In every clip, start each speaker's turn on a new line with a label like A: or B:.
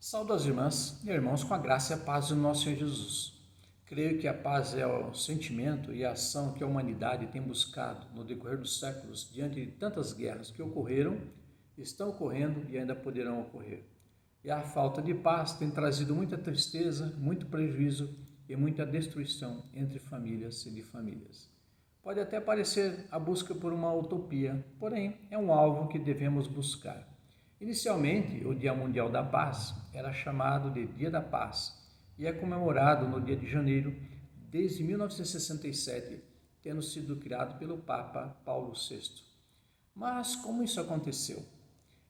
A: Saúdo as irmãs e irmãos com a graça e a paz do nosso Senhor Jesus. Creio que a paz é o sentimento e a ação que a humanidade tem buscado no decorrer dos séculos diante de tantas guerras que ocorreram, estão ocorrendo e ainda poderão ocorrer. E a falta de paz tem trazido muita tristeza, muito prejuízo e muita destruição entre famílias e de famílias. Pode até parecer a busca por uma utopia, porém é um alvo que devemos buscar. Inicialmente, o Dia Mundial da Paz era chamado de Dia da Paz e é comemorado no dia de janeiro desde 1967, tendo sido criado pelo Papa Paulo VI. Mas como isso aconteceu?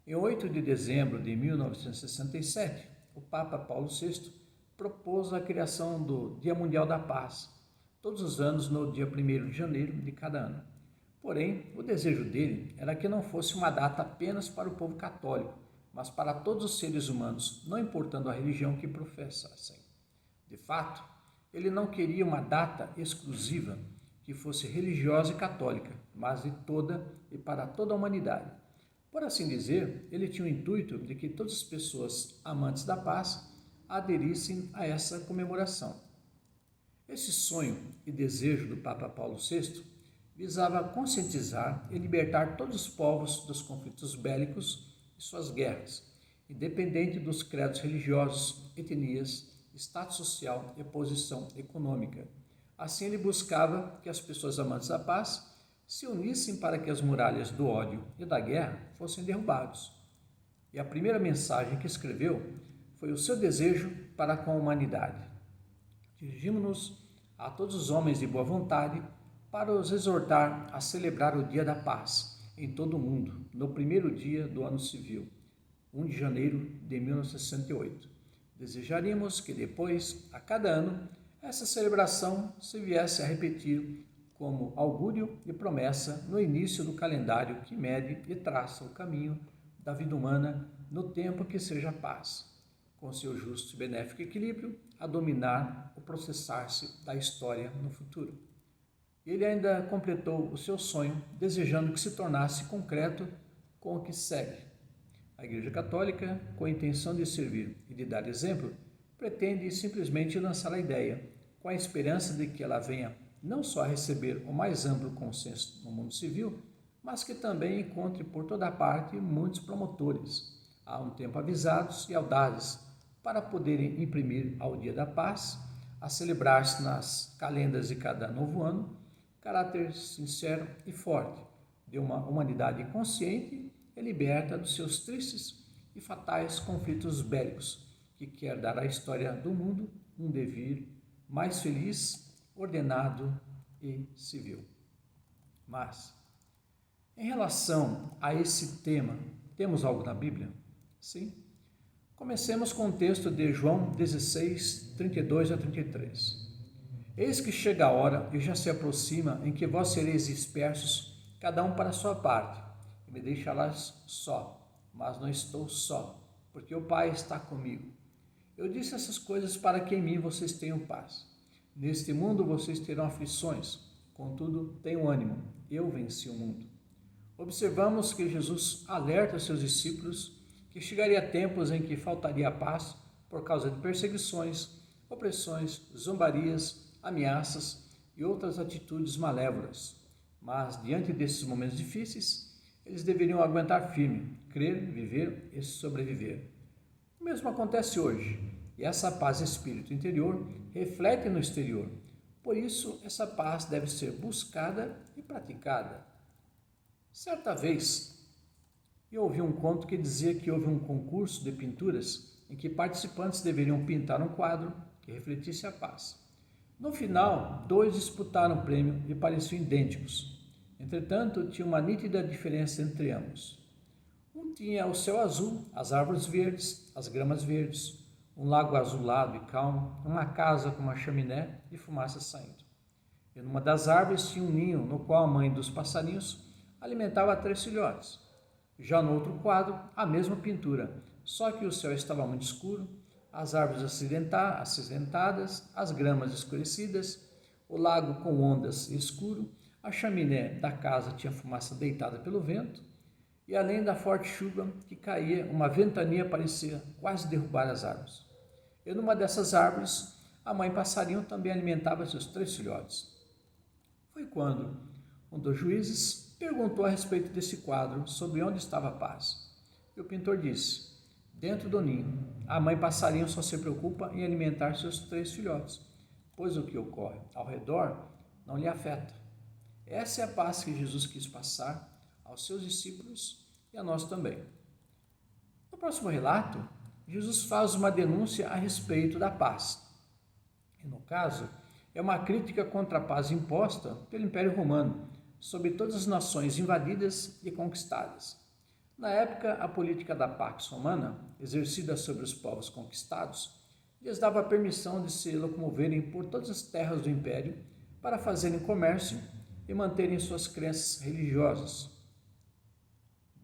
A: Em 8 de dezembro de 1967, o Papa Paulo VI propôs a criação do Dia Mundial da Paz, todos os anos no dia 1º de janeiro de cada ano. Porém, o desejo dele era que não fosse uma data apenas para o povo católico, mas para todos os seres humanos, não importando a religião que professassem. De fato, ele não queria uma data exclusiva que fosse religiosa e católica, mas de toda e para toda a humanidade. Por assim dizer, ele tinha o intuito de que todas as pessoas amantes da paz aderissem a essa comemoração. Esse sonho e desejo do Papa Paulo VI visava conscientizar e libertar todos os povos dos conflitos bélicos e suas guerras, independente dos credos religiosos, etnias, status social e posição econômica. Assim, ele buscava que as pessoas amantes da paz se unissem para que as muralhas do ódio e da guerra fossem derrubados. E a primeira mensagem que escreveu foi o seu desejo para com a humanidade. Dirigimos-nos a todos os homens de boa vontade para os exortar a celebrar o Dia da Paz em todo o mundo, no primeiro dia do ano civil, 1 de janeiro de 1968. Desejaríamos que depois, a cada ano, essa celebração se viesse a repetir como augúrio e promessa no início do calendário que mede e traça o caminho da vida humana no tempo que seja paz, com seu justo e benéfico equilíbrio a dominar o processar-se da história no futuro. Ele ainda completou o seu sonho, desejando que se tornasse concreto com o que segue. A Igreja Católica, com a intenção de servir e de dar exemplo, pretende simplesmente lançar a ideia, com a esperança de que ela venha não só a receber o mais amplo consenso no mundo civil, mas que também encontre por toda parte muitos promotores, há um tempo avisados e audazes, para poderem imprimir ao Dia da Paz, a celebrar-se nas calendas de cada novo ano, caráter sincero e forte de uma humanidade consciente e liberta dos seus tristes e fatais conflitos bélicos, que quer dar à história do mundo um devir mais feliz, ordenado e civil. Mas, em relação a esse tema, temos algo na Bíblia? Sim. Comecemos com o texto de João 16, 32 a 33. Eis que chega a hora e já se aproxima em que vós sereis dispersos, cada um para a sua parte, e me deixarás só, mas não estou só, porque o Pai está comigo. Eu disse essas coisas para que em mim vocês tenham paz. Neste mundo vocês terão aflições, contudo, tenham ânimo, eu venci o mundo. Observamos que Jesus alerta os seus discípulos que chegaria tempos em que faltaria a paz por causa de perseguições, opressões, zombarias, ameaças e outras atitudes malévolas. Mas, diante desses momentos difíceis, eles deveriam aguentar firme, crer, viver e sobreviver. O mesmo acontece hoje, e essa paz espírito interior reflete no exterior. Por isso, essa paz deve ser buscada e praticada. Certa vez, eu ouvi um conto que dizia que houve um concurso de pinturas em que participantes deveriam pintar um quadro que refletisse a paz. No final, 2 disputaram o prêmio e pareciam idênticos. Entretanto, tinha uma nítida diferença entre ambos. Um tinha o céu azul, as árvores verdes, as gramas verdes, um lago azulado e calmo, uma casa com uma chaminé e fumaça saindo. E numa das árvores tinha um ninho no qual a mãe dos passarinhos alimentava 3 filhotes. Já no outro quadro, a mesma pintura, só que o céu estava muito escuro, as árvores acinzentadas, as gramas escurecidas, o lago com ondas escuro, a chaminé da casa tinha fumaça deitada pelo vento, e além da forte chuva que caía, uma ventania parecia quase derrubar as árvores. E numa dessas árvores, a mãe passarinho também alimentava seus 3 filhotes. Foi quando um dos juízes perguntou a respeito desse quadro sobre onde estava a paz. E o pintor disse: dentro do ninho, a mãe passarinho só se preocupa em alimentar seus 3 filhotes, pois o que ocorre ao redor não lhe afeta. Essa é a paz que Jesus quis passar aos seus discípulos e a nós também. No próximo relato, Jesus faz uma denúncia a respeito da paz. E no caso, é uma crítica contra a paz imposta pelo Império Romano sobre todas as nações invadidas e conquistadas. Na época, a política da Pax Romana, exercida sobre os povos conquistados, lhes dava a permissão de se locomoverem por todas as terras do Império para fazerem comércio e manterem suas crenças religiosas,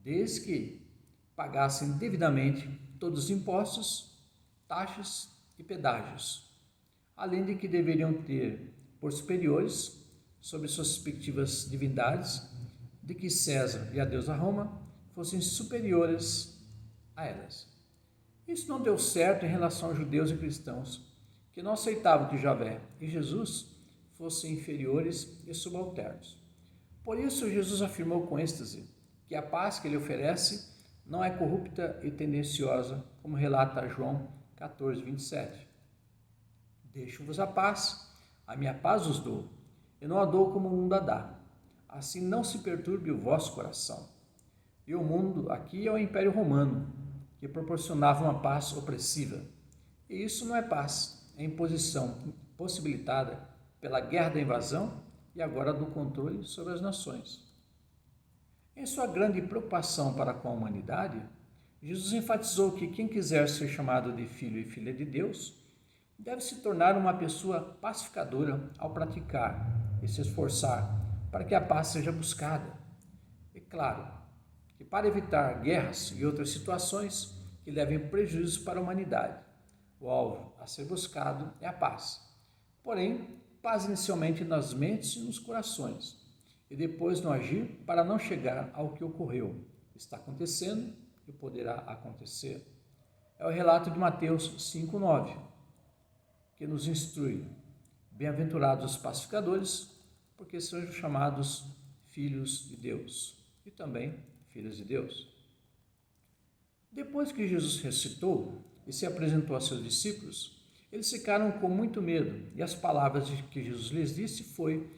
A: desde que pagassem devidamente todos os impostos, taxas e pedágios, além de que deveriam ter por superiores, sobre suas respectivas divindades, de que César e a deusa Roma fossem superiores a elas. Isso não deu certo em relação aos judeus e cristãos, que não aceitavam que Javé e Jesus fossem inferiores e subalternos. Por isso, Jesus afirmou com êxtase que a paz que ele oferece não é corrupta e tendenciosa, como relata João 14, 27. Deixo-vos a minha paz os dou, e não a dou como o mundo a dá. Assim não se perturbe o vosso coração. E o mundo aqui é o Império Romano, que proporcionava uma paz opressiva. E isso não é paz, é imposição possibilitada pela guerra da invasão e agora do controle sobre as nações. Em sua grande preocupação para com a humanidade, Jesus enfatizou que quem quiser ser chamado de filho e filha de Deus deve se tornar uma pessoa pacificadora ao praticar e se esforçar para que a paz seja buscada. É claro que para evitar guerras e outras situações que levem prejuízos para a humanidade, o alvo a ser buscado é a paz. Porém, paz inicialmente nas mentes e nos corações, e depois no agir para não chegar ao que ocorreu, está acontecendo e poderá acontecer. É o relato de Mateus 5,9, que nos instrui: bem-aventurados os pacificadores, porque sejam chamados filhos de Deus e também filhas de Deus. Depois que Jesus ressuscitou e se apresentou a seus discípulos, eles ficaram com muito medo, e as palavras que Jesus lhes disse foi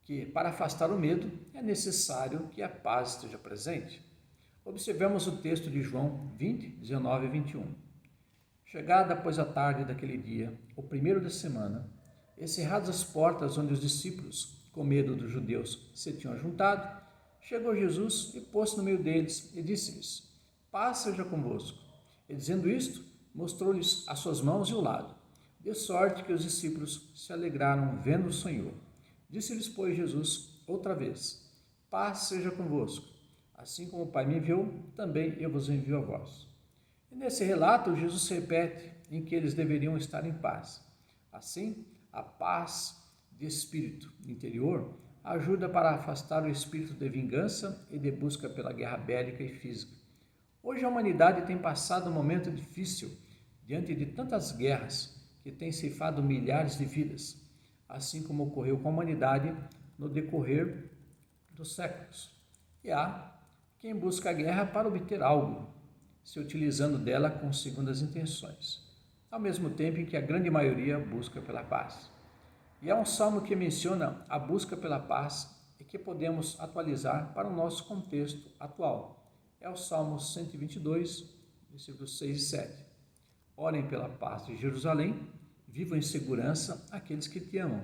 A: que, para afastar o medo, é necessário que a paz esteja presente. Observemos o texto de João 20, 19 e 21. Chegada, pois, a tarde daquele dia, o primeiro da semana, encerradas as portas onde os discípulos, com medo dos judeus, se tinham juntado, chegou Jesus e pôs-se no meio deles e disse-lhes: paz seja convosco. E dizendo isto, mostrou-lhes as suas mãos e o lado, de sorte que os discípulos se alegraram vendo o Senhor. Disse-lhes, pois, Jesus outra vez: paz seja convosco. Assim como o Pai me enviou, também eu vos envio a vós. E nesse relato, Jesus repete em que eles deveriam estar em paz. Assim, a paz de espírito interior ajuda para afastar o espírito de vingança e de busca pela guerra bélica e física. Hoje a humanidade tem passado um momento difícil diante de tantas guerras que têm ceifado milhares de vidas, assim como ocorreu com a humanidade no decorrer dos séculos. E há quem busca a guerra para obter algo, se utilizando dela com segundas intenções, ao mesmo tempo em que a grande maioria busca pela paz. E há um salmo que menciona a busca pela paz e que podemos atualizar para o nosso contexto atual. É o Salmo 122, versículos 6 e 7. Orem pela paz de Jerusalém, vivam em segurança aqueles que te amam.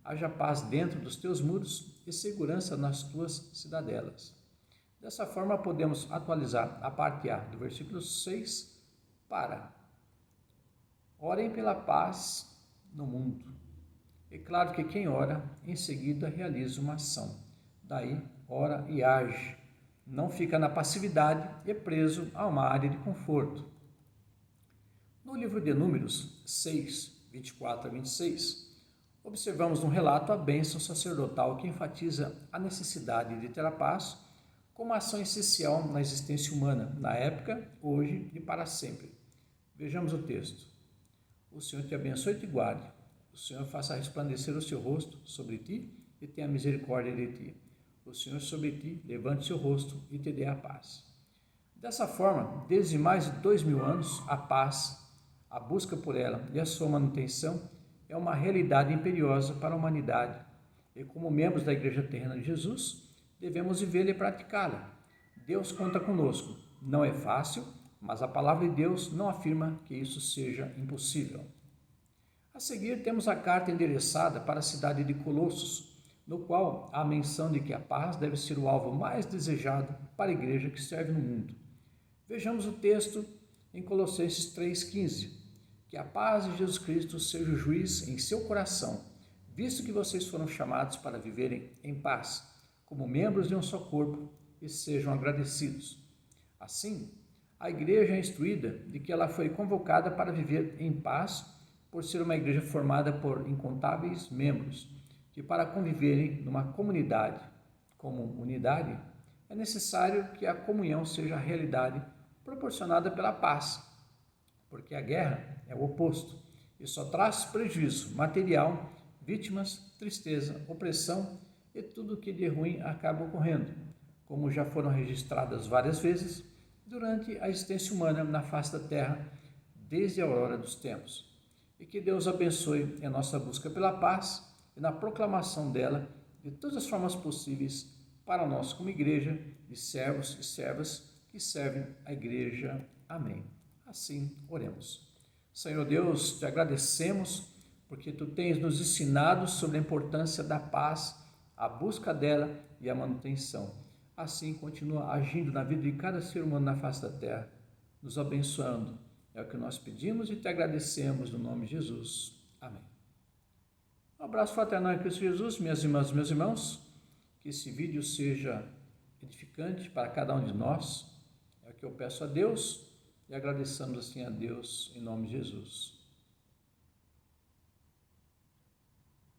A: Haja paz dentro dos teus muros e segurança nas tuas cidadelas. Dessa forma, podemos atualizar a parte A do versículo 6 para: orem pela paz no mundo. É claro que quem ora, em seguida realiza uma ação. Daí, ora e age. Não fica na passividade e preso a uma área de conforto. No livro de Números 6, 24 a 26, observamos no relato a bênção sacerdotal que enfatiza a necessidade de ter a paz como ação essencial na existência humana, na época, hoje e para sempre. Vejamos o texto. O Senhor te abençoe e te guarde. O Senhor faça resplandecer o seu rosto sobre ti e tenha misericórdia de ti. O Senhor sobre ti levante seu rosto e te dê a paz. Dessa forma, desde mais de 2000 anos, a paz, a busca por ela e a sua manutenção é uma realidade imperiosa para a humanidade. E como membros da Igreja Terrena de Jesus, devemos vivê-la e praticá-la. Deus conta conosco. Não é fácil, mas a palavra de Deus não afirma que isso seja impossível. A seguir, temos a carta endereçada para a cidade de Colossos, no qual há a menção de que a paz deve ser o alvo mais desejado para a igreja que serve no mundo. Vejamos o texto em Colossenses 3,15. Que a paz de Jesus Cristo seja o juiz em seu coração, visto que vocês foram chamados para viverem em paz, como membros de um só corpo, e sejam agradecidos. Assim, a igreja é instruída de que ela foi convocada para viver em paz, por ser uma igreja formada por incontáveis membros, que para conviverem numa comunidade como unidade, é necessário que a comunhão seja a realidade proporcionada pela paz, porque a guerra é o oposto e só traz prejuízo material, vítimas, tristeza, opressão e tudo o que de ruim acaba ocorrendo, como já foram registradas várias vezes durante a existência humana na face da terra, desde a aurora dos tempos. E que Deus abençoe em nossa busca pela paz e na proclamação dela de todas as formas possíveis para nós como igreja de servos e servas que servem a igreja. Amém. Assim, oremos. Senhor Deus, te agradecemos porque tu tens nos ensinado sobre a importância da paz, a busca dela e a manutenção. Assim, continua agindo na vida de cada ser humano na face da terra, nos abençoando. É o que nós pedimos e te agradecemos no nome de Jesus. Amém. Um abraço fraternal em Cristo Jesus, minhas irmãs e meus irmãos. Que esse vídeo seja edificante para cada um de nós. É o que eu peço a Deus e agradecemos assim a Deus em nome de Jesus.